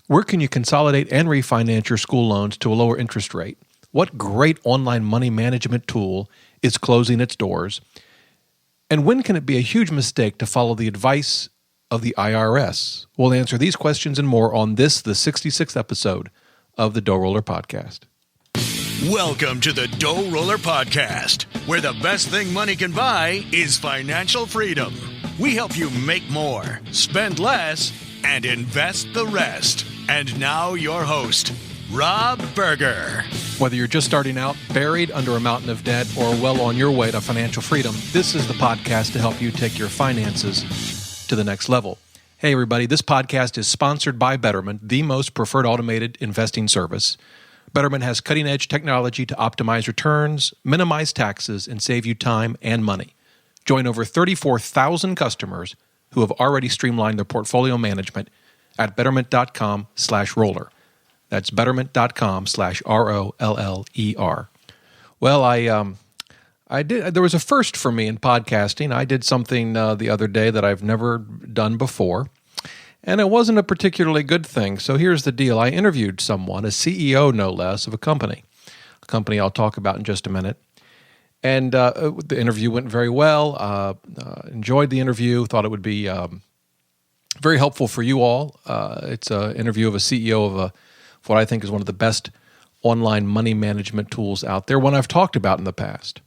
Where can you consolidate and refinance your school loans to a lower interest rate? What great online money management tool is closing its doors? And when can it be a huge mistake to follow the advice of the IRS? We'll answer these questions and more on this, the 66th episode of the Dough Roller Podcast. Welcome to the Dough Roller Podcast, where the best thing money can buy is financial freedom. We help you make more, spend less, and invest the rest. And now your host, Rob Berger. Whether you're just starting out, buried under a mountain of debt, or well on your way to financial freedom, this is the podcast to help you take your finances to the next level. Hey, everybody, this podcast is sponsored by Betterment, the most preferred automated investing service. Betterment has cutting-edge technology to optimize returns, minimize taxes, and save you time and money. Join over 34,000 customers who have already streamlined their portfolio management at betterment.com/roller. That's betterment.com/ROLLER. Well, I did. There was a first for me in podcasting. I did something the other day that I've never done before, and it wasn't a particularly good thing. So here's the deal. I interviewed someone, a CEO no less, of a company I'll talk about in just a minute. And the interview went very well. Enjoyed the interview. Thought it would be very helpful for you all. It's an interview of a CEO of what I think is one of the best online money management tools out there, one I've talked about in the past.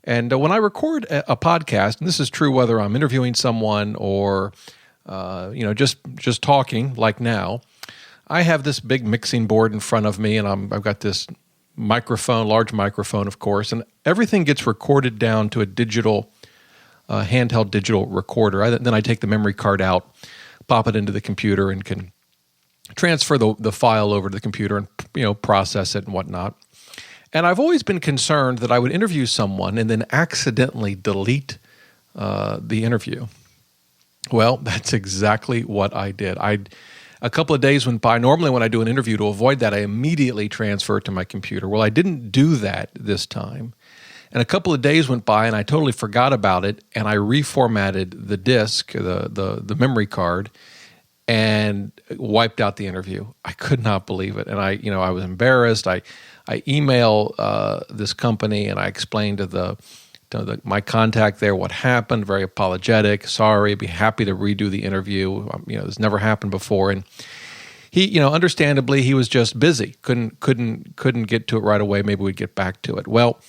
And when I record a podcast, and this is true whether I'm interviewing someone or just talking like now, I have this big mixing board in front of me, and I've got this microphone, large microphone, of course, and everything gets recorded down to a digital, handheld digital recorder. Then I take the memory card out, pop it into the computer, and can transfer the file over to the computer and process it and whatnot. And I've always been concerned that I would interview someone and then accidentally delete the interview. Well, that's exactly what I did. A couple of days went by. Normally when I do an interview, to avoid that, I immediately transfer it to my computer. Well, I didn't do that this time. And a couple of days went by and I totally forgot about it, and I reformatted the disk, the memory card, and wiped out the interview. I could not believe it. And I was embarrassed. I emailed this company and I explained to my contact there what happened, very apologetic, sorry, I'd be happy to redo the interview. This never happened before. And he, understandably, he was just busy, couldn't get to it right away. Maybe we'd get back to it. Well,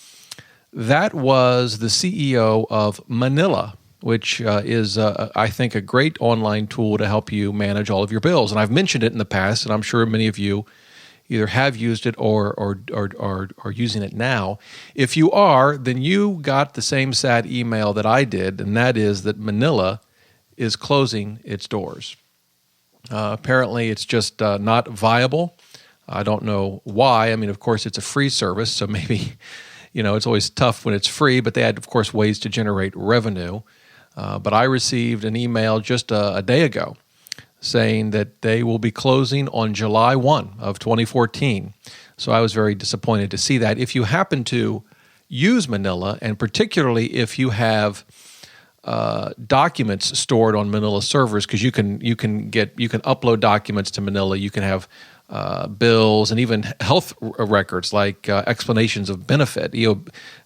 that was the CEO of Manila, which is, I think, a great online tool to help you manage all of your bills. And I've mentioned it in the past, and I'm sure many of you either have used it or are using it now. If you are, then you got the same sad email that I did, and that is that Manila is closing its doors. Apparently, it's just not viable. I don't know why. I mean, of course, it's a free service, so maybe, it's always tough when it's free, but they had, of course, ways to generate revenue. But I received an email just a day ago saying that they will be closing on July 1 of 2014. So I was very disappointed to see that. If you happen to use Manila, and particularly if you have documents stored on Manila servers, because you can upload documents to Manila, you can have bills and even health records like explanations of benefits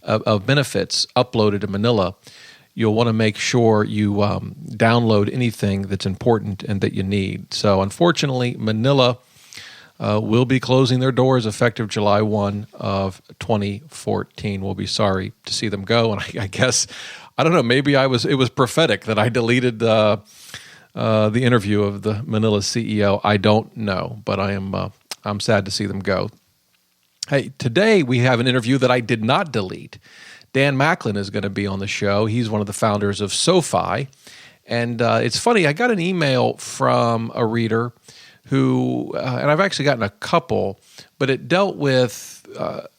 uploaded to Manila. You'll want to make sure you download anything that's important and that you need. So unfortunately, Manila will be closing their doors effective July 1 of 2014. We'll be sorry to see them go. And I guess, I don't know, maybe it was prophetic that I deleted the interview of the Manila CEO. I don't know, but I'm sad to see them go. Hey, today we have an interview that I did not delete. Dan Macklin is going to be on the show. He's one of the founders of SoFi. And it's funny, I got an email from a reader who, and I've actually gotten a couple, but it dealt with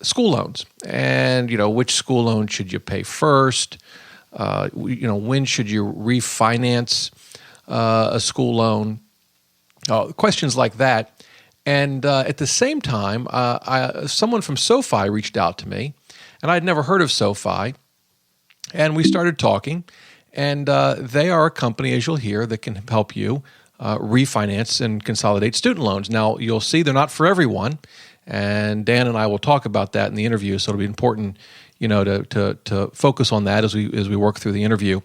school loans. And, which school loan should you pay first? When should you refinance a school loan? Questions like that. And at the same time, someone from SoFi reached out to me. And I'd never heard of SoFi, and we started talking, and they are a company, as you'll hear, that can help you refinance and consolidate student loans. Now, you'll see they're not for everyone, and Dan and I will talk about that in the interview. So it'll be important, to focus on that as we work through the interview.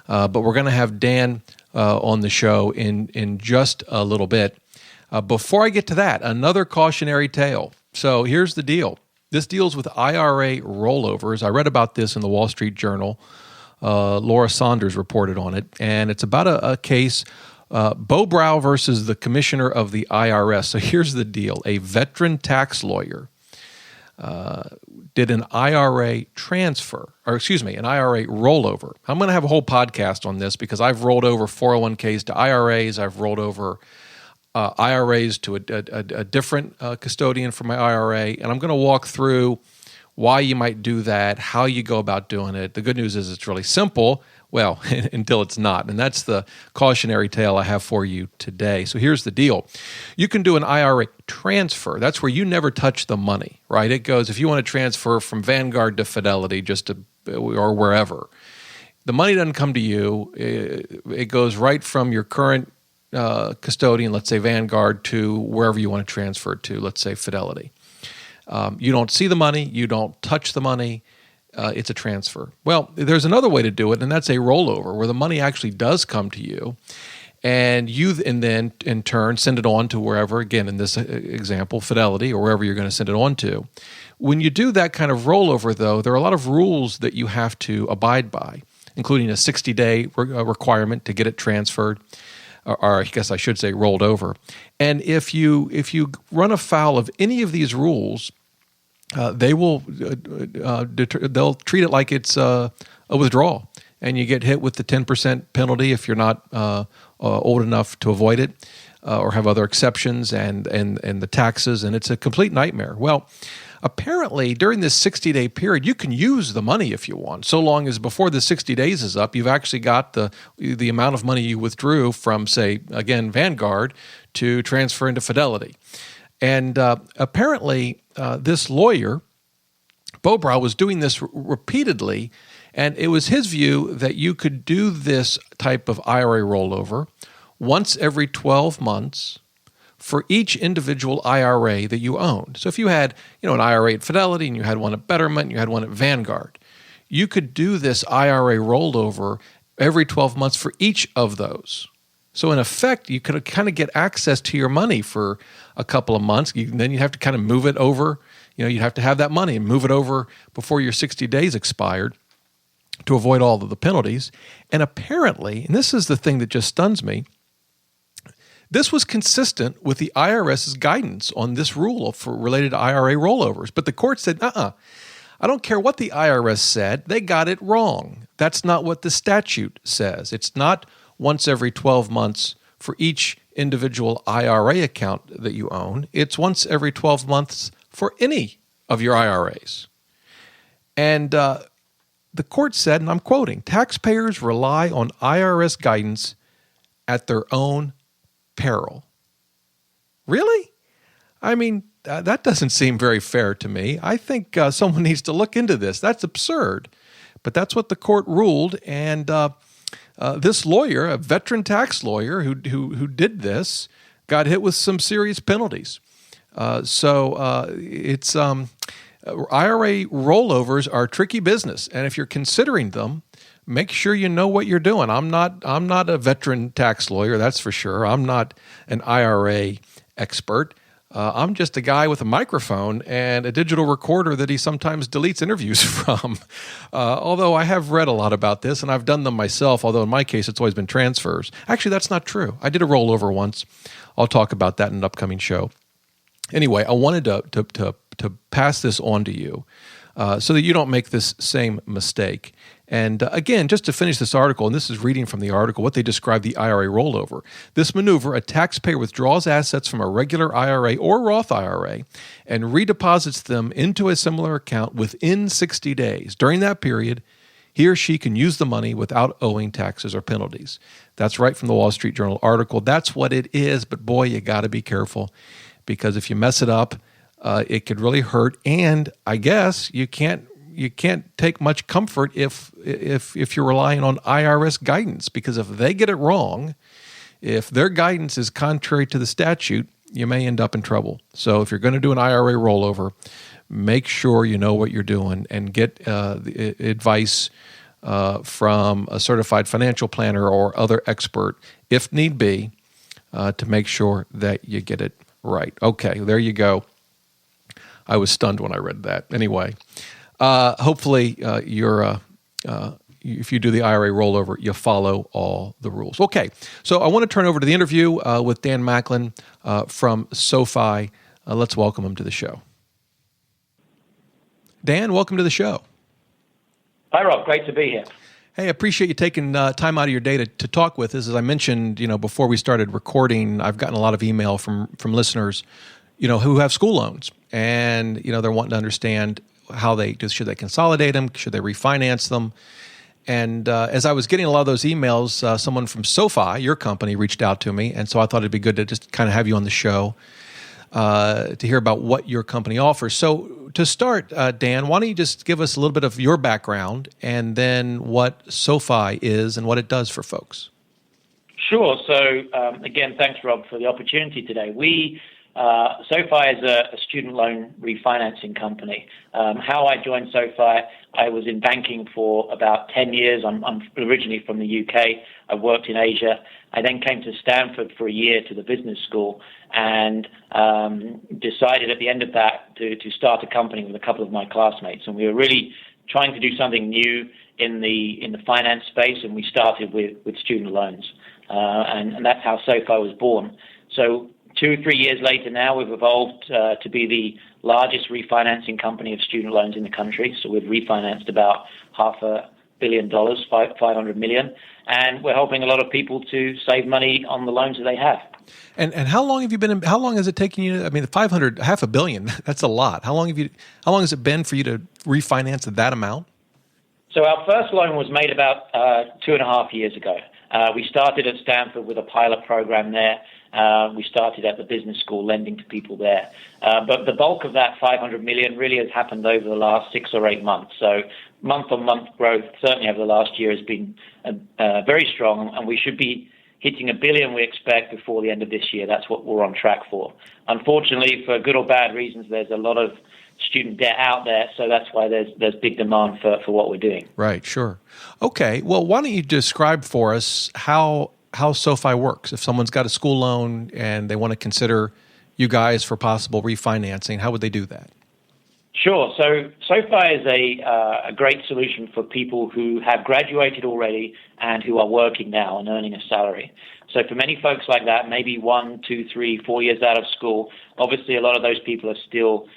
But we're going to have Dan on the show in just a little bit. Before I get to that, another cautionary tale. So here's the deal. This deals with IRA rollovers. I read about this in the Wall Street Journal. Laura Saunders reported on it, and it's about a case, Bo Brow versus the commissioner of the IRS. So here's the deal. A veteran tax lawyer did an IRA transfer, an IRA rollover. I'm going to have a whole podcast on this because I've rolled over 401ks to IRAs. I've rolled over IRAs to a different custodian for my IRA, and I'm going to walk through why you might do that, how you go about doing it. The good news is it's really simple, well, until it's not, and that's the cautionary tale I have for you today. So here's the deal. You can do an IRA transfer. That's where you never touch the money, right? It goes, if you want to transfer from Vanguard to Fidelity or wherever, the money doesn't come to you. It goes right from your current custodian, let's say Vanguard, to wherever you want to transfer it to, let's say Fidelity. You don't see the money. You don't touch the money. It's a transfer. Well, there's another way to do it, and that's a rollover, where the money actually does come to you, and then in turn send it on to wherever, again, in this example, Fidelity, or wherever you're going to send it on to. When you do that kind of rollover, though, there are a lot of rules that you have to abide by, including a 60-day requirement to get it transferred, or I guess I should say rolled over. And if you run afoul of any of these rules, they'll treat it like it's a withdrawal, and you get hit with the 10% penalty if you're not old enough to avoid it, or have other exceptions, and the taxes, and it's a complete nightmare. Well, apparently during this 60-day period, you can use the money if you want, so long as before the 60 days is up, you've actually got the amount of money you withdrew from, say, again, Vanguard to transfer into Fidelity. And apparently this lawyer, Bo Brow, was doing this repeatedly, and it was his view that you could do this type of IRA rollover once every 12 months for each individual IRA that you owned. So if you had, an IRA at Fidelity, and you had one at Betterment, and you had one at Vanguard, you could do this IRA rollover every 12 months for each of those. So in effect, you could kind of get access to your money for a couple of months. Then you have to kind of move it over. You'd have to have that money and move it over before your 60 days expired to avoid all of the penalties. And apparently, and this is the thing that just stuns me, this was consistent with the IRS's guidance on this rule for related to IRA rollovers. But the court said, I don't care what the IRS said. They got it wrong. That's not what the statute says. It's not once every 12 months for each individual IRA account that you own. It's once every 12 months for any of your IRAs. And the court said, and I'm quoting, taxpayers rely on IRS guidance at their own peril. Really? I mean, that doesn't seem very fair to me. I think someone needs to look into this. That's absurd. But that's what the court ruled, and this lawyer, a veteran tax lawyer who did this, got hit with some serious penalties. It's IRA rollovers are tricky business, and if you're considering them, make sure you know what you're doing. I'm not a veteran tax lawyer, that's for sure. I'm not an IRA expert. I'm just a guy with a microphone and a digital recorder that he sometimes deletes interviews from. Although I have read a lot about this, and I've done them myself, although in my case it's always been transfers. Actually, that's not true. I did a rollover once. I'll talk about that in an upcoming show. Anyway, I wanted to pass this on to you so that you don't make this same mistake. And again, just to finish this article, and this is reading from the article, what they describe the IRA rollover. This maneuver, a taxpayer withdraws assets from a regular IRA or Roth IRA and redeposits them into a similar account within 60 days. During that period, he or she can use the money without owing taxes or penalties. That's right from the Wall Street Journal article. That's what it is, but boy, you got to be careful, because if you mess it up, it could really hurt. And I guess you can't take much comfort if you're relying on IRS guidance, because if they get it wrong, if their guidance is contrary to the statute, you may end up in trouble. So if you're going to do an IRA rollover, make sure you know what you're doing and get the advice from a certified financial planner or other expert, if need be, to make sure that you get it right. Okay, there you go. I was stunned when I read that. Anyway, hopefully if you do the IRA rollover, you follow all the rules. Okay, so I want to turn over to the interview with Dan Macklin from SoFi. Let's welcome him to the show. Dan, welcome to the show. Hi, Rob. Great to be here. Hey, I appreciate you taking time out of your day to talk with us. As I mentioned, before we started recording, I've gotten a lot of email from listeners, who have school loans, and they're wanting to understand how should they consolidate them, should they refinance them. And as I was getting a lot of those emails, someone from SoFi, your company, reached out to me, and so I thought it'd be good to just kind of have you on the show to hear about what your company offers. So to start, Dan, why don't you just give us a little bit of your background and then what SoFi is and what it does for folks? Sure. So again, thanks, Rob, for the opportunity today. SoFi is a student loan refinancing company. How I joined SoFi, I was in banking for about 10 years. I'm originally from the UK. I worked in Asia. I then came to Stanford for a year to the business school and decided at the end of that to start a company with a couple of my classmates. And we were really trying to do something new in the finance space, and we started with student loans. And that's how SoFi was born. So 2 or 3 years later now, we've evolved to be the largest refinancing company of student loans in the country. So we've refinanced about $500 million, $500 million, and we're helping a lot of people to save money on the loans that they have. And how long have you been? How long has it taken you? I mean, $500 million. That's a lot. How long has it been for you to refinance that amount? So our first loan was made about 2.5 years ago. We started at Stanford with a pilot program there. We started at the business school lending to people there. But the bulk of that $500 million really has happened over the last 6 or 8 months. So month-on-month growth, certainly over the last year, has been very strong, and we should be hitting $1 billion, we expect, before the end of this year. That's what we're on track for. Unfortunately, for good or bad reasons, there's a lot of student debt out there, so that's why there's big demand for what we're doing. Right, sure. Okay, well, why don't you describe for us how SoFi works? If someone's got a school loan and they want to consider you guys for possible refinancing, how would they do that? Sure. So SoFi is a great solution for people who have graduated already and who are working now and earning a salary. So for many folks like that, maybe 1, 2, 3, 4 years out of school, obviously a lot of those people are still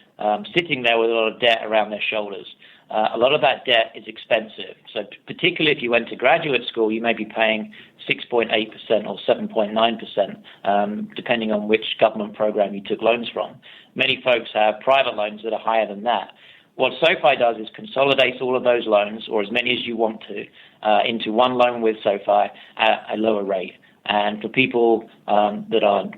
sitting there with a lot of debt around their shoulders. A lot of that debt is expensive. So particularly if you went to graduate school, you may be paying 6.8% or 7.9%, depending on which government program you took loans from. Many folks have private loans that are higher than that. What SoFi does is consolidates all of those loans, or as many as you want to, into one loan with SoFi at a lower rate. And for people that are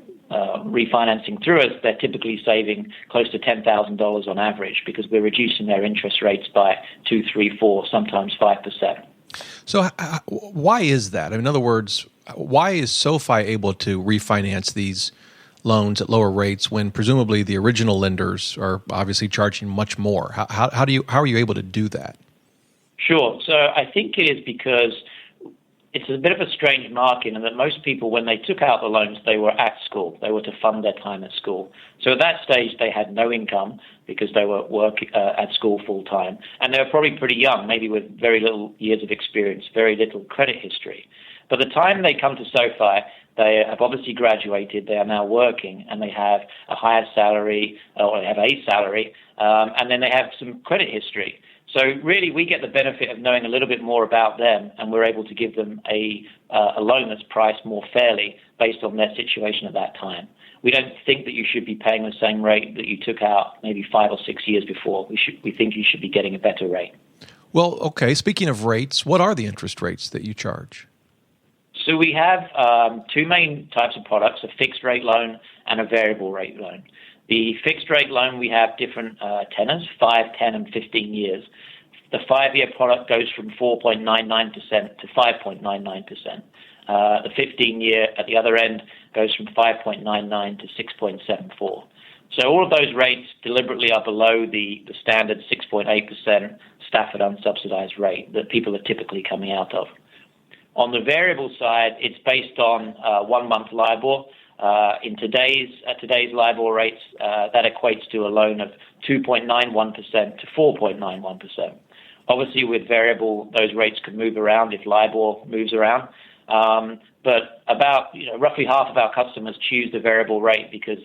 refinancing through us, they're typically saving close to $10,000 on average because we're reducing their interest rates by 2, 3, 4, sometimes 5%. So why is that? In other words, why is SoFi able to refinance these loans at lower rates when presumably the original lenders are obviously charging much more? How are you able to do that? Sure. So I think it is because it's a bit of a strange market in that most people, when they took out the loans, they were at school. They were to fund their time at school. So at that stage, they had no income because they were at school full time. And they were probably pretty young, maybe with very little years of experience, very little credit history. By the time they come to SoFi, they have obviously graduated, they are now working, and they have a higher salary, or they have a salary, and then they have some credit history. So really, we get the benefit of knowing a little bit more about them, and we're able to give them a loan that's priced more fairly based on their situation at that time. We don't think that you should be paying the same rate that you took out maybe 5 or 6 years before. We think you should be getting a better rate. Well, okay, speaking of rates, what are the interest rates that you charge? So we have two main types of products, a fixed rate loan and a variable rate loan. The fixed rate loan, we have different tenors, 5, 10, and 15 years. The 5-year product goes from 4.99% to 5.99%. The 15-year at the other end goes from 5.99 to 6.74. So all of those rates deliberately are below the standard 6.8% Stafford unsubsidized rate that people are typically coming out of. On the variable side, it's based on 1-month LIBOR. In today's LIBOR rates, that equates to a loan of 2.91% to 4.91%. Obviously, with variable, those rates can move around if LIBOR moves around. But about roughly half of our customers choose the variable rate because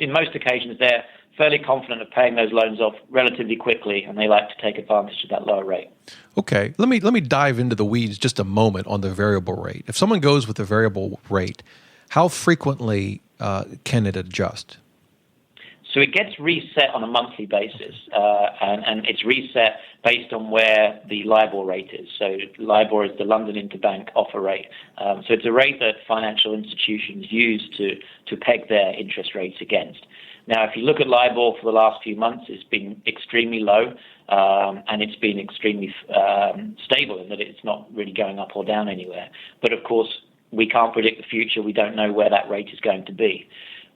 in most occasions they're fairly confident of paying those loans off relatively quickly, and they like to take advantage of that lower rate. Okay, let me dive into the weeds just a moment on the variable rate. If someone goes with the variable rate, how frequently can it adjust? So it gets reset on a monthly basis, and it's reset based on where the LIBOR rate is. So LIBOR is the London Interbank Offer Rate. So it's a rate that financial institutions use to peg their interest rates against. Now, if you look at LIBOR for the last few months, it's been extremely low, and it's been extremely stable in that it's not really going up or down anywhere. But of course, we can't predict the future. We don't know where that rate is going to be.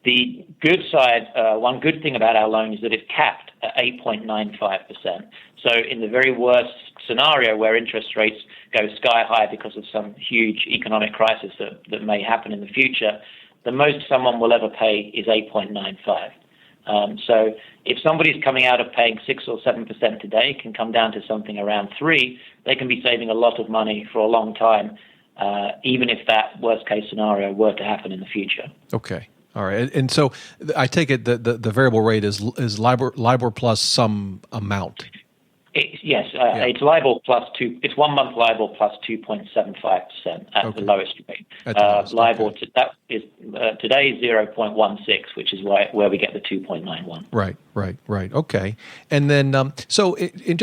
The good side, one good thing about our loan is that it's capped at 8.95%. So in the very worst scenario where interest rates go sky high because of some huge economic crisis that may happen in the future, the most someone will ever pay is 8.95. So if somebody's coming out of paying 6 or 7% today, can come down to something around 3, they can be saving a lot of money for a long time, even if that worst case scenario were to happen in the future. Okay. All right. And so I take it that the variable rate is LIBOR plus some amount. Yes, it's LIBOR plus 2. It's 1 month LIBOR plus 2.75% at the lowest rate. LIBOR that is today 0.16, which is where we get the 2.91. Right. Okay. And then so in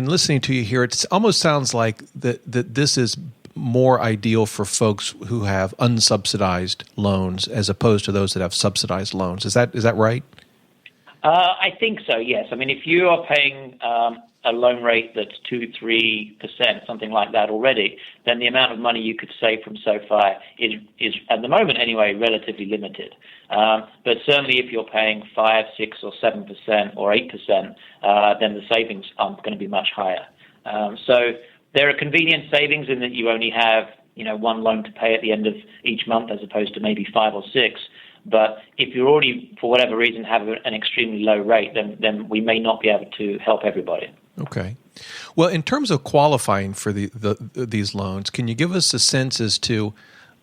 listening to you here, it almost sounds like that this is more ideal for folks who have unsubsidized loans as opposed to those that have subsidized loans. Is that right? I think so, yes. I mean, if you are paying a loan rate that's 2-3%, something like that already, then the amount of money you could save from SoFi is at the moment anyway, relatively limited. But certainly if you're paying 5, 6, or 7% or 8%, then the savings are going to be much higher. So there are convenient savings in that you only have, one loan to pay at the end of each month as opposed to maybe 5 or 6. But if you already, for whatever reason, have an extremely low rate, then we may not be able to help everybody. Okay. Well, in terms of qualifying for these loans, can you give us a sense as to,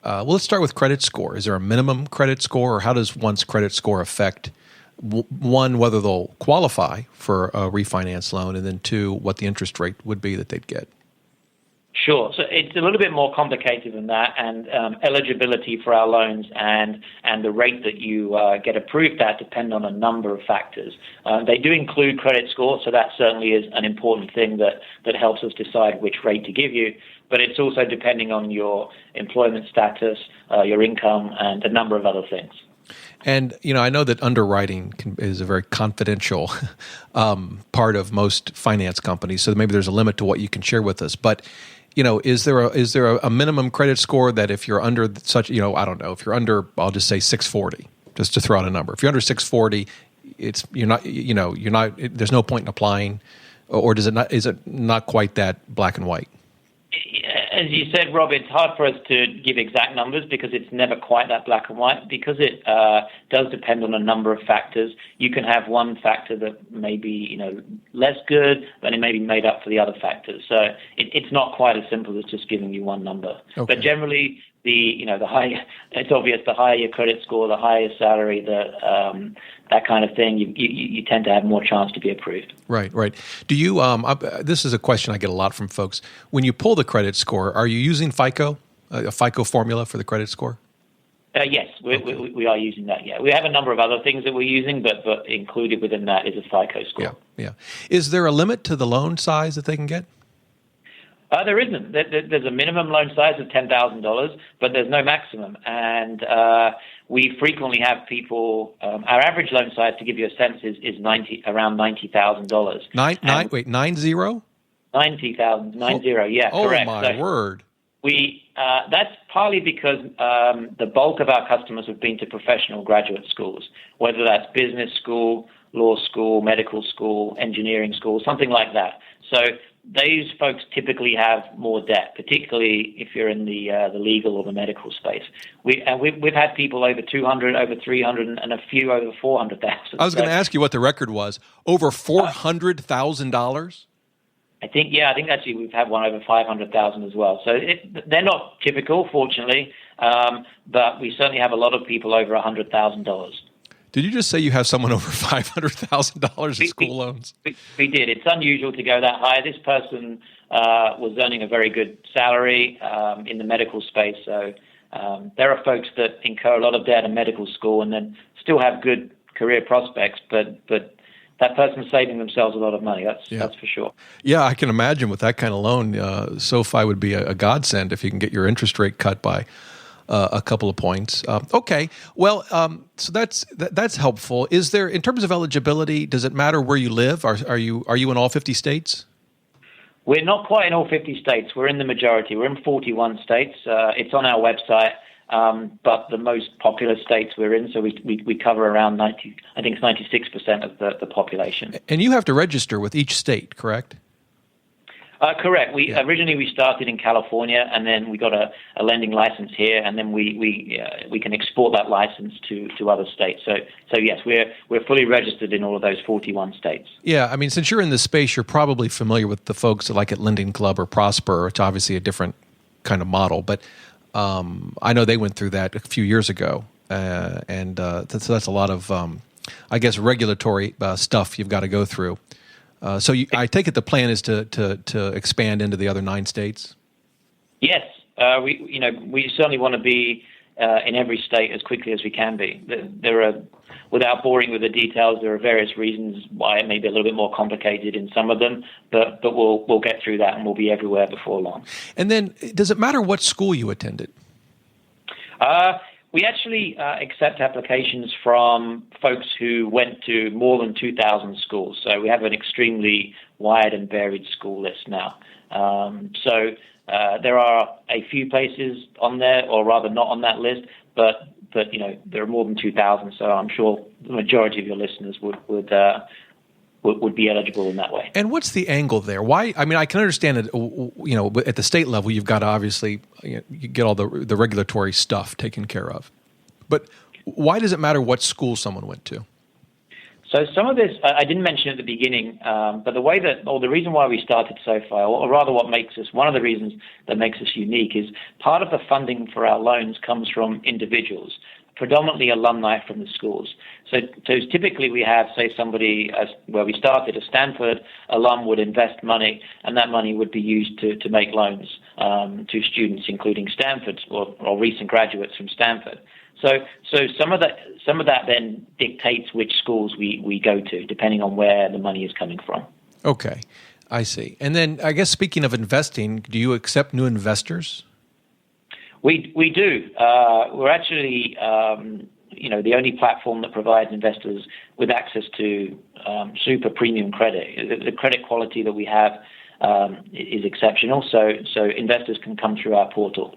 let's start with credit score. Is there a minimum credit score, or how does one's credit score affect, one, whether they'll qualify for a refinance loan, and then 2, what the interest rate would be that they'd get? Sure. So it's a little bit more complicated than that, and eligibility for our loans and the rate that you get approved at depend on a number of factors. They do include credit score, so that certainly is an important thing that helps us decide which rate to give you. But it's also depending on your employment status, your income, and a number of other things. And, I know that underwriting is a very confidential part of most finance companies, so maybe there's a limit to what you can share with us. But, is there a minimum credit score that if you're under such, I don't know, if you're under, I'll just say 640, just to throw out a number. If you're under 640, there's no point in applying, or is it not quite that black and white? As you said, Rob, it's hard for us to give exact numbers because it's never quite that black and white, because it does depend on a number of factors. You can have one factor that may be, less good, but it may be made up for the other factors. So it's not quite as simple as just giving you one number. Okay. But generally, the higher, it's obvious, the higher your credit score, the higher your salary, that kind of thing, you tend to have more chance to be approved. Right. Do you, this is a question I get a lot from folks. When you pull the credit score, are you using FICO, a FICO formula for the credit score? Yes, we are using that, yeah. We have a number of other things that we're using, but included within that is a FICO score. Yeah. Is there a limit to the loan size that they can get? There isn't. There's a minimum loan size of $10,000, but there's no maximum. And we frequently have people. Our average loan size, to give you a sense, is around $90,000. Wait, 90? 90,000, 90. Yeah, oh, correct. Oh my word! That's partly because the bulk of our customers have been to professional graduate schools, whether that's business school, law school, medical school, engineering school, something like that. So those folks typically have more debt, particularly if you're in the legal or the medical space. We've had people over 200, over 300, and a few over 400,000. I was going to ask you what the record was. Over $400,000? I think actually we've had one over 500,000 as well. So they're not typical, fortunately, but we certainly have a lot of people over $100,000. Did you just say you have someone over $500,000 in school loans? We did. It's unusual to go that high. This person was earning a very good salary in the medical space. So there are folks that incur a lot of debt in medical school and then still have good career prospects, but that person's saving themselves a lot of money. That's for sure. Yeah, I can imagine with that kind of loan, SoFi would be a godsend if you can get your interest rate cut by a couple of points. Okay, well, so that's helpful. Is there, in terms of eligibility, does it matter where you live? Are you in all 50 states? We're not quite in all 50 states. We're in the majority. We're in 41 states. It's on our website, but the most popular states we're in, so we cover around 90. I think it's 96% of the population. And you have to register with each state, correct? Correct. Originally we started in California, and then we got a lending license here, and then we can export that license to other states. So yes, we're fully registered in all of those 41 states. Yeah, I mean, since you're in this space, you're probably familiar with the folks like at Lending Club or Prosper. It's obviously a different kind of model, but I know they went through that a few years ago, and so that's a lot of I guess regulatory stuff you've got to go through. So I take it the plan is to expand into the other 9 states? Yes. We certainly want to be in every state as quickly as we can be. There are, without boring with the details, there are various reasons why it may be a little bit more complicated in some of them, but we'll get through that and we'll be everywhere before long. And then, does it matter what school you attended? We actually accept applications from folks who went to more than 2,000 schools. So we have an extremely wide and varied school list now. So there are a few places on there, or rather not on that list, but there are more than 2,000. So I'm sure the majority of your listeners would be eligible in that way. And what's the angle there? Why? I mean, I can understand it. At the state level, you've got to obviously you get all the regulatory stuff taken care of. But why does it matter what school someone went to? So some of this I didn't mention at the beginning, but the reason why we started SoFi, or rather one of the reasons that makes us unique, is part of the funding for our loans comes from individuals, predominantly alumni from the schools. So typically we have, say, somebody where we started, a Stanford alum would invest money, and that money would be used to make loans to students, including Stanford or recent graduates from Stanford. So some of that then dictates which schools we go to, depending on where the money is coming from. Okay, I see. And then I guess speaking of investing, do you accept new investors? We do. We're actually the only platform that provides investors with access to super premium credit. The credit quality that we have is exceptional. So investors can come through our portal.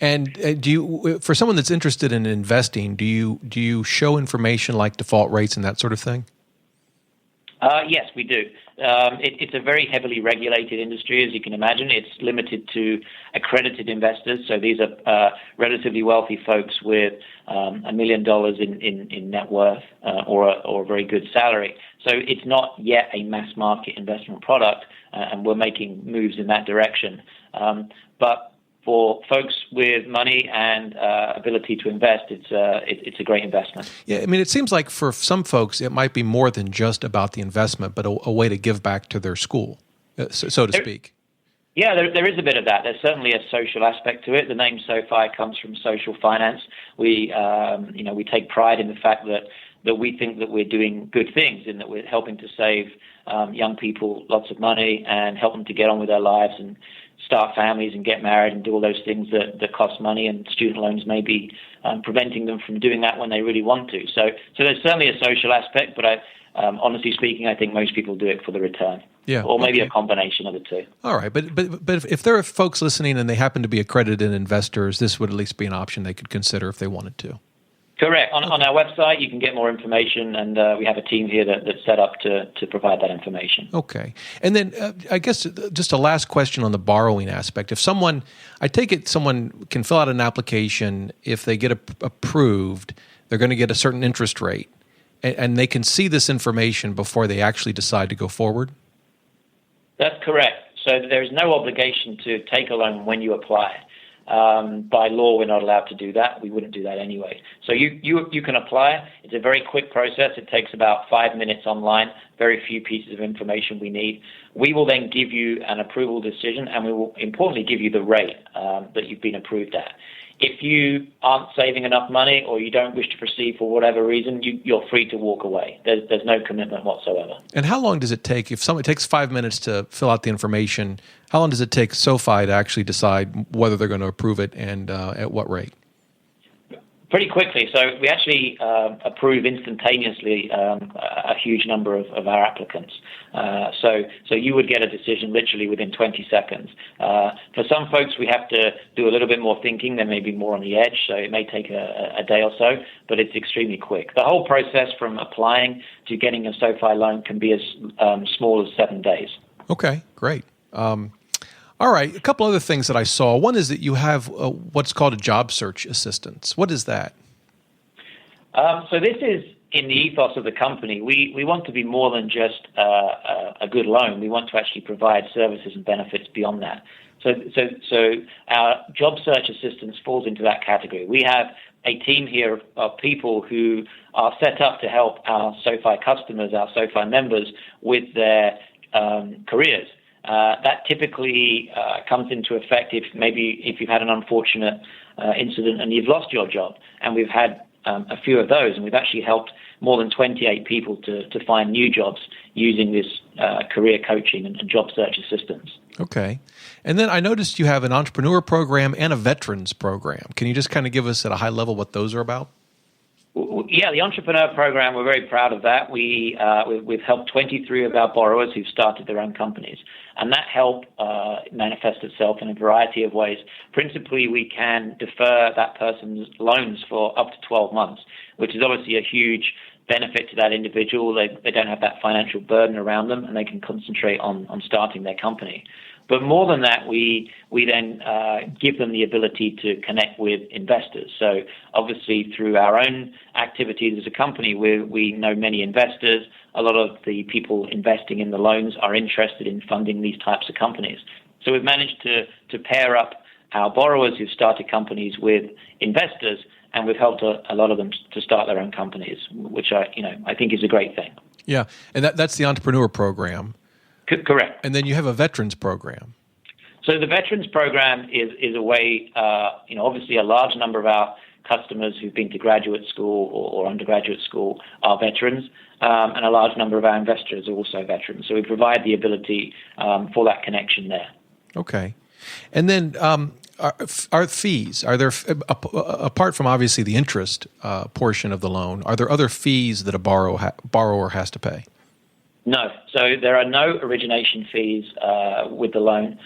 And do you, for someone that's interested in investing, do you show information like default rates and that sort of thing? Yes, we do. It's a very heavily regulated industry, as you can imagine. It's limited to accredited investors. So these are relatively wealthy folks with $1 million in net worth or a very good salary. So it's not yet a mass market investment product, and we're making moves in that direction. But for folks with money and ability to invest, it's a great investment. Yeah, I mean, it seems like for some folks, it might be more than just about the investment, but a way to give back to their school, so to speak. Yeah, there is a bit of that. There's certainly a social aspect to it. The name SoFi comes from social finance. We take pride in the fact that that we think that we're doing good things in that we're helping to save young people lots of money and help them to get on with their lives and start families and get married and do all those things that cost money, and student loans may be preventing them from doing that when they really want to. So there's certainly a social aspect, but honestly speaking, I think most people do it for the return. Yeah, or maybe a combination of the two. All right, but if there are folks listening and they happen to be accredited investors, this would at least be an option they could consider if they wanted to. Correct. On our website, you can get more information, and we have a team here that's set up to provide that information. Okay. And then I guess just a last question on the borrowing aspect. If someone can fill out an application, if they get approved, they're going to get a certain interest rate, and they can see this information before they actually decide to go forward? That's correct. So there is no obligation to take a loan when you apply. By law, we're not allowed to do that. We wouldn't do that anyway. So you can apply. It's a very quick process. It takes about 5 minutes online, very few pieces of information we need. We will then give you an approval decision, and we will importantly give you the rate that you've been approved at. If you aren't saving enough money or you don't wish to proceed for whatever reason, you're free to walk away. There's no commitment whatsoever. And how long does it take, if someone takes 5 minutes to fill out the information, how long does it take SoFi to actually decide whether they're going to approve it and at what rate? Pretty quickly. So we actually approve instantaneously a huge number of our applicants. So you would get a decision literally within 20 seconds. For some folks, we have to do a little bit more thinking. They may be more on the edge, so it may take a day or so, but it's extremely quick. The whole process from applying to getting a SoFi loan can be as small as 7 days. Okay, great. All right, a couple other things that I saw. One is that you have what's called a job search assistance. What is that? So this is in the ethos of the company. We want to be more than just a good loan. We want to actually provide services and benefits beyond that. So our job search assistance falls into that category. We have a team here of people who are set up to help our SoFi customers, our SoFi members, with their careers. That typically comes into effect if you've had an unfortunate incident and you've lost your job. And we've had a few of those, and we've actually helped more than 28 people to find new jobs using this career coaching and job search assistance. Okay. And then I noticed you have an entrepreneur program and a veterans program. Can you just kind of give us at a high level what those are about? Yeah, the entrepreneur program, we're very proud of that. We've helped 23 of our borrowers who've started their own companies. And that help manifests itself in a variety of ways. Principally, we can defer that person's loans for up to 12 months, which is obviously a huge benefit to that individual. They don't have that financial burden around them, and they can concentrate on starting their company. But more than that, we then give them the ability to connect with investors. So obviously through our own activities as a company, we know many investors. A lot of the people investing in the loans are interested in funding these types of companies. So we've managed to pair up our borrowers who've started companies with investors, and we've helped a lot of them to start their own companies, which I think is a great thing. Yeah, and that's the entrepreneur program. Correct. And then you have a veterans program. So the veterans program is a way, obviously a large number of our customers who've been to graduate school or undergraduate school are veterans, and a large number of our investors are also veterans. So we provide the ability for that connection there. Okay. And then are fees, are there, apart from obviously the interest portion of the loan, are there other fees that a borrower has to pay? No. So there are no origination fees with the loan.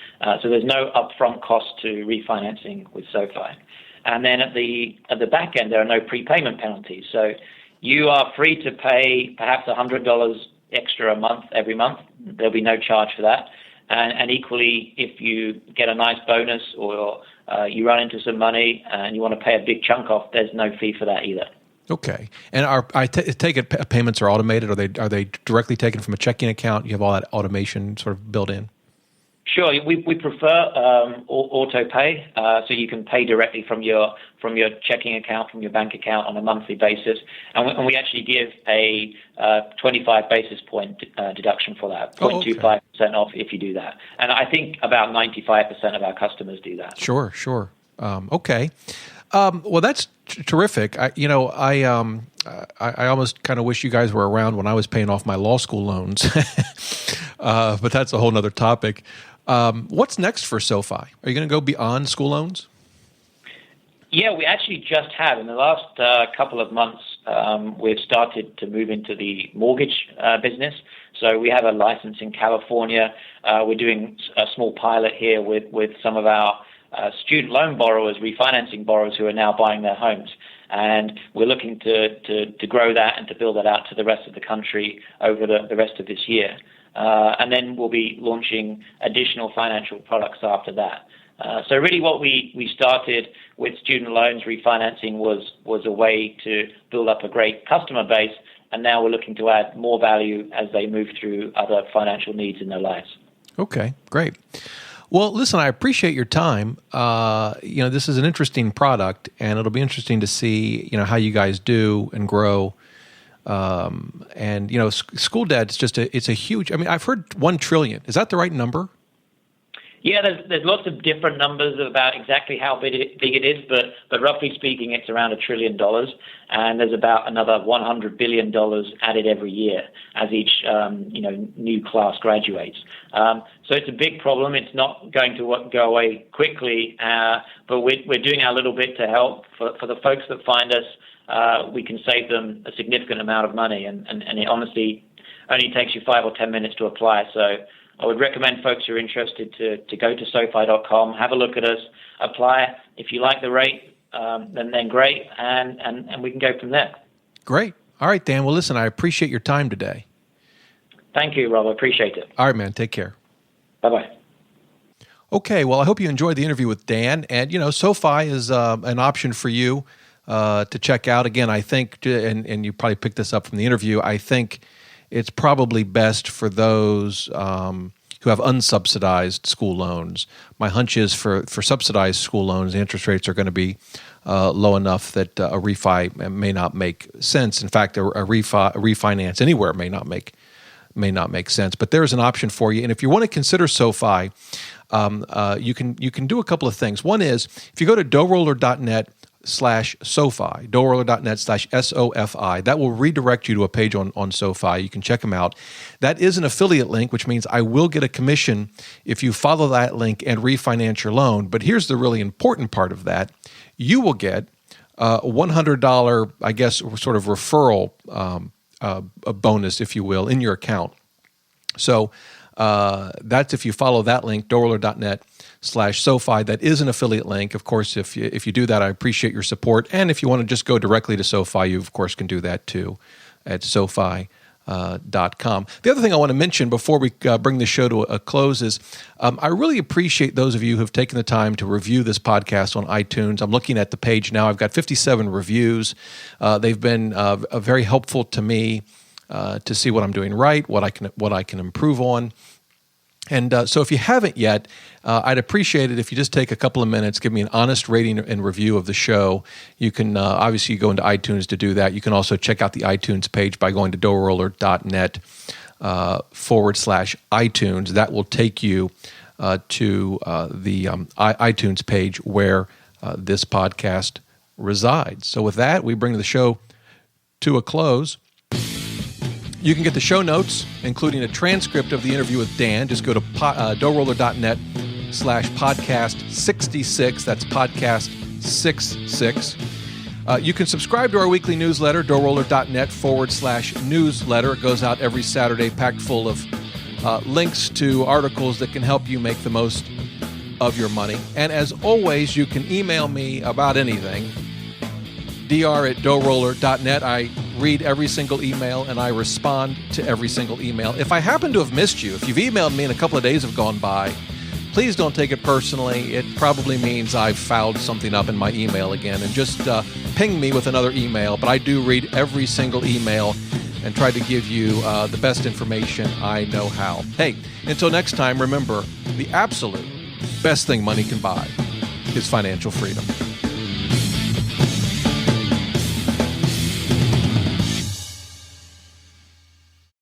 So there's no upfront cost to refinancing with SoFi. And then at the back end, there are no prepayment penalties. So you are free to pay perhaps $100 extra a month every month. There'll be no charge for that. And equally, if you get a nice bonus or you run into some money and you want to pay a big chunk off, there's no fee for that either. Okay. And I take it payments are automated? Are they directly taken from a checking account? You have all that automation sort of built in? Sure. We prefer auto pay, so you can pay directly from your checking account, from your bank account on a monthly basis, and we actually give a 25 basis point deduction for that, 0.25% off if you do that. And I think about 95% of our customers do that. Sure. Okay. Well, that's terrific. I almost kind of wish you guys were around when I was paying off my law school loans, but that's a whole nother topic. What's next for SoFi? Are you going to go beyond school loans? Yeah, we actually just have. In the last couple of months, we've started to move into the mortgage business. So we have a license in California. We're doing a small pilot here with some of our student loan borrowers, refinancing borrowers who are now buying their homes. And we're looking to grow that and to build that out to the rest of the country over the rest of this year. And then we'll be launching additional financial products after that. So really what we started with student loans refinancing was a way to build up a great customer base, and now we're looking to add more value as they move through other financial needs in their lives. Okay, great. Well, listen, I appreciate your time. This is an interesting product, and it'll be interesting to see, how you guys do and grow. School debt is it's a huge. I mean, I've heard 1 trillion. Is that the right number? Yeah, there's lots of different numbers about exactly how big it is, but roughly speaking, it's around $1 trillion, and there's about another $100 billion added every year as each new class graduates. So it's a big problem. It's not going to go away quickly, but we're doing our little bit to help. For the folks that find us, we can save them a significant amount of money, and it honestly only takes you 5 or 10 minutes to apply. So I would recommend folks who are interested to go to SoFi.com, have a look at us, apply. If you like the rate, then great, and we can go from there. Great. All right, Dan. Well, listen, I appreciate your time today. Thank you, Rob. I appreciate it. All right, man. Take care. Bye-bye. Okay. Well, I hope you enjoyed the interview with Dan. And, SoFi is an option for you to check out. Again, I think, and you probably picked this up from the interview, I think it's probably best for those who have unsubsidized school loans. My hunch is for subsidized school loans, the interest rates are going to be low enough that a refi may not make sense. In fact, a refinance anywhere may not make sense. But there's an option for you. And if you want to consider SoFi, you can do a couple of things. One is if you go to doughroller.net/SoFi, doughroller.net/SoFi. That will redirect you to a page on SoFi. You can check them out. That is an affiliate link, which means I will get a commission if you follow that link and refinance your loan. But here's the really important part of that. You will get a $100, I guess, sort of referral a bonus, if you will, in your account. So that's if you follow that link, doughroller.net/SoFi. That is an affiliate link. Of course, if you do that, I appreciate your support. And if you want to just go directly to SoFi, you, of course, can do that too at SoFi.com. The other thing I want to mention before we bring the show to a close is I really appreciate those of you who have taken the time to review this podcast on iTunes. I'm looking at the page now. I've got 57 reviews. They've been very helpful to me to see what I'm doing right, what I can improve on. And so if you haven't yet, I'd appreciate it if you just take a couple of minutes, give me an honest rating and review of the show. You can obviously go into iTunes to do that. You can also check out the iTunes page by going to doughroller.net /iTunes. That will take you to the iTunes page where this podcast resides. So with that, we bring the show to a close. You can get the show notes, including a transcript of the interview with Dan. Just go to doughroller.net/podcast 66. That's podcast 66. You can subscribe to our weekly newsletter, doughroller.net /newsletter. It goes out every Saturday, packed full of links to articles that can help you make the most of your money. And as always, you can email me about anything. dr@doughroller.net. I read every single email and I respond to every single email. If I happen to have missed you, if you've emailed me and a couple of days have gone by, please don't take it personally. It probably means I've fouled something up in my email again, and just ping me with another email. But I do read every single email and try to give you the best information I know how. Hey, until next time, remember, the absolute best thing money can buy is financial freedom.